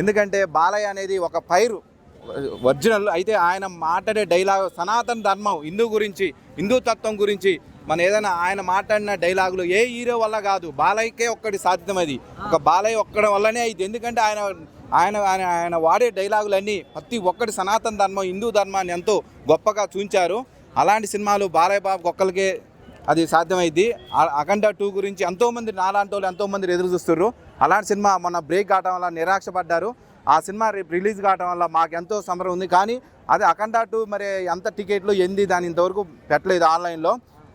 ఎందుకంటే బాలయ్య అనేది ఒక పైరు ఒరిజినల్ అయితే ఆయన మాట్లాడే డైలాగ్ సనాతన ధర్మం హిందూ గురించి హిందూ తత్వం గురించి మన ఏదైనా ఆయన మాట్లాడిన డైలాగులు ఏ హీరో వల్ల కాదు బాలయ్యకే ఒక్కటి సాధ్యం అది ఒక బాలయ్య ఒక్కడం వల్లనే అయింది ఎందుకంటే ఆయన ఆయన ఆయన ఆయన వాడే డైలాగులన్నీ ప్రతి ఒక్కటి సనాతన ధర్మం హిందూ ధర్మాన్ని ఎంతో గొప్పగా చూపించారు అలాంటి సినిమాలు బాలయ్య బాబు ఒక్కరికే అది సాధ్యమైంది అఖండ 2 గురించి ఎంతోమంది నాలాంటి వాళ్ళు ఎంతోమంది ఎదురు చూస్తున్నారు అలాంటి సినిమా మొన్న బ్రేక్ కావడం వల్ల నిరాశపడ్డారు ఆ సినిమా రేపు రిలీజ్ కావడం వల్ల మాకు ఎంతో సంబరం ఉంది కానీ అది అఖండ 2 మరి ఎంత టికెట్లు ఎంది దాని ఇంతవరకు పెట్టలేదు ఆన్లైన్లో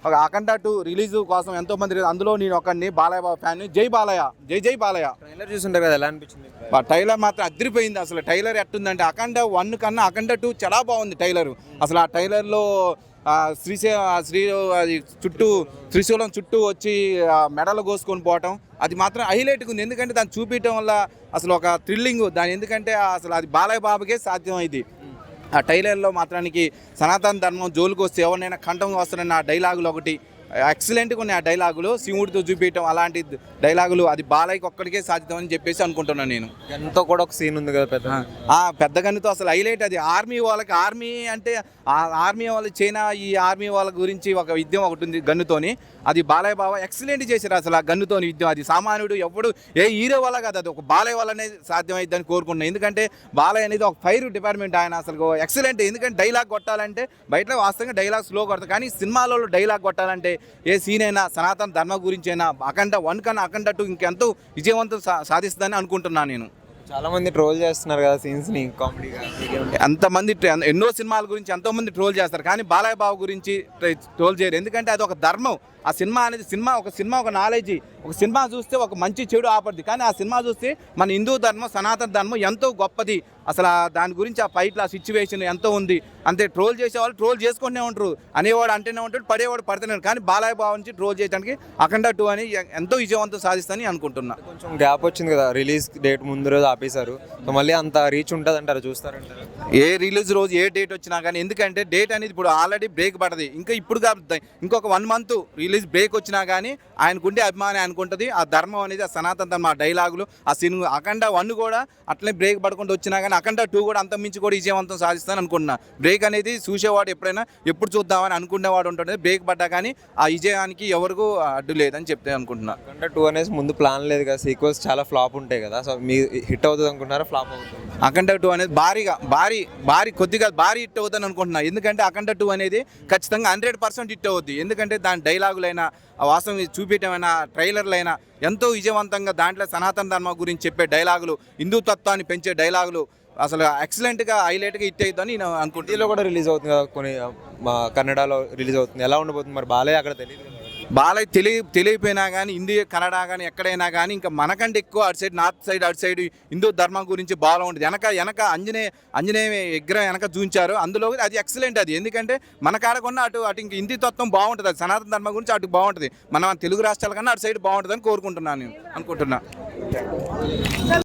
ఒక అఖండ 2 రిలీజ్ కోసం ఎంతోమంది అందులో నేను ఒకరిని బాలయ్య బాబు ఫ్యాన్ జై బాలయ్య జై జై బాలయ్య ట్రైలర్ చూస్తుంటారు కదా ఎలా అనిపించింది టైలర్ మాత్రం అదిరిపోయింది అసలు టైలర్ ఎట్టుందంటే అఖండ 1 కన్నా అఖండ 2 చాలా బాగుంది టైలర్ అసలు ఆ టైలర్లో అది త్రిశూలం చుట్టూ వచ్చి మెడలు కోసుకొని పోవటం అది మాత్రం హైలైట్గా ఉంది ఎందుకంటే దాన్ని చూపించడం వల్ల అసలు ఒక థ్రిల్లింగ్ దాని ఎందుకంటే అసలు అది బాలయ్య బాబుకే సాధ్యమైంది ఆ టైలర్లో మాత్రానికి సనాతన ధర్మం జోలికి వస్తే ఎవరినైనా కంఠం వస్తారని ఆ డైలాగులు ఒకటి ఎక్సలెంట్గా ఉన్నాయి ఆ డైలాగులు శివుడితో చూపించడం అలాంటి డైలాగులు అది బాలయ్యకి ఒక్కడికే సాధ్యమని చెప్పేసి అనుకుంటున్నాను నేను గన్తో కూడా ఒక సీన్ ఉంది కదా పెద్ద గన్నుతో అసలు హైలైట్ అది ఆర్మీ వాళ్ళకి ఆర్మీ అంటే ఆర్మీ వాళ్ళు చైనా ఈ ఆర్మీ వాళ్ళ గురించి ఒక యుద్ధం ఒకటి ఉంది గన్నుతోని అది బాలయ్య బాబా ఎక్సలెంట్ చేశారు అసలు ఆ గన్నుతోని యుద్ధం అది సామాన్యుడు ఎవడు ఏ హీరో వల్ల కాదు అది ఒక బాలయ్య వల్లనే సాధ్యమైందని కోరుకుంటున్నాను ఎందుకంటే బాలయ్య అనేది ఒక ఫైర్ డిపార్ట్మెంట్ ఆయన అసలు ఎక్సలెంట్ ఎందుకంటే డైలాగ్ కొట్టాలంటే బయట వాస్తవంగా డైలాగ్ స్లో కొడతారు కానీ సినిమాలలో డైలాగ్ కొట్టాలంటే ఏ సీన్ అయినా సనాతన ధర్మం గురించి అయినా అఖండ 1 కన్నా అఖండ 2 ఇంకెంతో విజయవంతం సాధిస్తుందని అనుకుంటున్నాను నేను చాలా మంది ట్రోల్ చేస్తున్నారు కదా సీన్స్ ని కామెడీగా అంతమంది ఎన్నో సినిమాల గురించి ఎంతోమంది ట్రోల్ చేస్తారు కానీ బాలయ్య బాబు గురించి ట్రోల్ చేయరు ఎందుకంటే అది ఒక ధర్మం ఆ సినిమా అనేది సినిమా ఒక నాలెడ్జి ఒక సినిమా చూస్తే ఒక మంచి చెడు ఆపడుతుంది కానీ ఆ సినిమా చూస్తే మన హిందూ ధర్మం సనాతన ధర్మం ఎంతో గొప్పది అసలు దాని గురించి ఆ ఫైట్లు ఆ సిచ్యువేషన్ ఎంతో ఉంది అంతే ట్రోల్ చేసేవాళ్ళు ట్రోల్ చేసుకుంటూనే ఉంటారు అనేవాడు అంటేనే ఉంటాడు పడేవాడు పడుతున్నాడు కానీ బాలయ్య బాబు నుంచి ట్రోల్ చేయడానికి అఖండ 2 అని ఎంతో విజయవంతం సాధిస్తానని అనుకుంటున్నా కొంచెం గ్యాప్ వచ్చింది కదా రిలీజ్ డేట్ ముందు రోజు ఆపేశారు మళ్ళీ అంత రీచ్ ఉంటుంది అంటారు చూస్తారంటారు ఏ రిలీజ్ రోజు ఏ డేట్ వచ్చినా కానీ ఎందుకంటే డేట్ అనేది ఇప్పుడు ఆల్రెడీ బ్రేక్ పడది ఇంకా ఇప్పుడు ఇంకొక 1 మంత్ రిలీజ్ బ్రేక్ వచ్చినా కానీ ఆయనకుండే అభిమానం ఆయనకుంటుంది ఆ ధర్మం అనేది ఆ సనాతన ధర్మం ఆ డైలాగులు ఆ సినిమా అఖండ 1 కూడా అట్లనే బ్రేక్ పడకుండా వచ్చినా కానీ అఖండ 2 కూడా అంత మించి కూడా విజయవంతం సాధిస్తాను అనుకుంటున్నా బ్రేక్ అనేది చూసేవాడు ఎప్పుడైనా ఎప్పుడు చూద్దామని అనుకునేవాడు ఉంటుంది బ్రేక్ పడ్డా కానీ ఆ విజయానికి ఎవరికూ అడ్డు లేదని చెప్తే అనుకుంటున్నా అఖండ 2 అనేసి ముందు ప్లాన్ లేదు కదా సీక్వెల్స్ చాలా ఫ్లాప్ ఉంటాయి కదా సో మీ హిట్ అవుతుంది అనుకుంటున్నారా ఫ్లాప్ అవుతుంది అఖండ 2 అనేది కొద్దిగా భారీ హిట్ అవుతుంది అనుకుంటున్నా ఎందుకంటే అఖండ 2 అనేది ఖచ్చితంగా 100% హిట్ అవుద్ది ఎందుకంటే దాని డైలాగులైనా వాస్తవం చూపించమైనా ట్రైలర్లైనా ఎంతో విజయవంతంగా దాంట్లో సనాతన ధర్మం గురించి చెప్పే డైలాగులు హిందూ తత్వాన్ని పెంచే డైలాగులు అసలు ఎక్సలెంట్గా హైలైట్గా హిట్ అవుతుందని నేను అనుకుంటున్నాను హిందీలో కూడా రిలీజ్ అవుతుంది కదా కొన్ని కన్నడలో రిలీజ్ అవుతుంది ఎలా ఉండబోతుంది మరి బాలయ్య అక్కడ తెలియదు బాలయ్య తెలియపోయినా కానీ హిందీ కన్నడ కానీ ఎక్కడైనా కానీ ఇంకా మనకంటే ఎక్కువ అటు సైడ్ నార్త్ సైడ్ అటు సైడ్ హిందూ ధర్మం గురించి బాగుంటుంది వెనక అంజనేయ విగ్రహం వెనక చూపించారు అందులో అది ఎక్సలెంట్ అది ఎందుకంటే మన కాడకుండా అటు ఇంక హిందీ తత్వం బాగుంటుంది అది సనాతన ధర్మం గురించి అటు బాగుంటుంది మన తెలుగు రాష్ట్రాల కన్నా అటు సైడ్ బాగుంటుందని కోరుకుంటున్నాను నేను అనుకుంటున్నా